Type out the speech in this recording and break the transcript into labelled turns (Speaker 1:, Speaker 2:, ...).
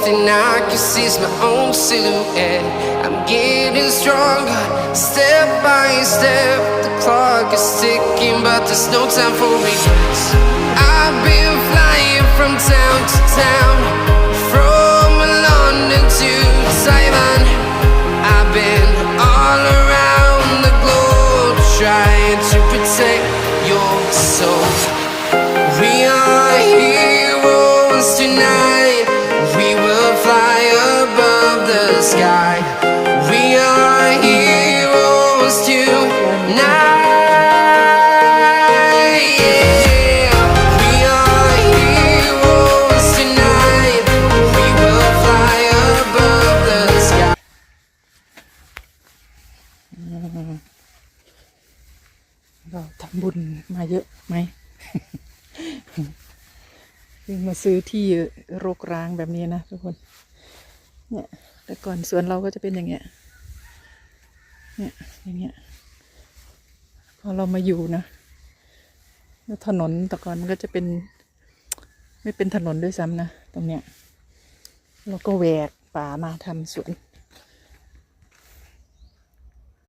Speaker 1: and I can see my own silhouette. I'm getting stronger, step by step. The clock is ticking, but there's no time for regrets. I've been flying from town to town, from London to Taiwan. I've been all around the globe, trying to protect your soul. We are heroes tonight. We will fly above the sky. We are heroes tonight. Yeah. We are heroes tonight. We will fly above the sky.
Speaker 2: เราทำบุญมาเยอะไหม ยิ่งมาซื้อที่รกร้างแบบนี้นะทุกคนเนี่ยแต่ก่อนสวนเราก็จะเป็นอย่างเงี้ยเนี่ยอย่างเงี้ยพอเรามาอยู่นะแล้วถนนแต่ก่อนมันก็จะเป็นไม่เป็นถนนด้วยซ้ำนะตรงเนี้ยเราก็แหวกป่ามาทำสวน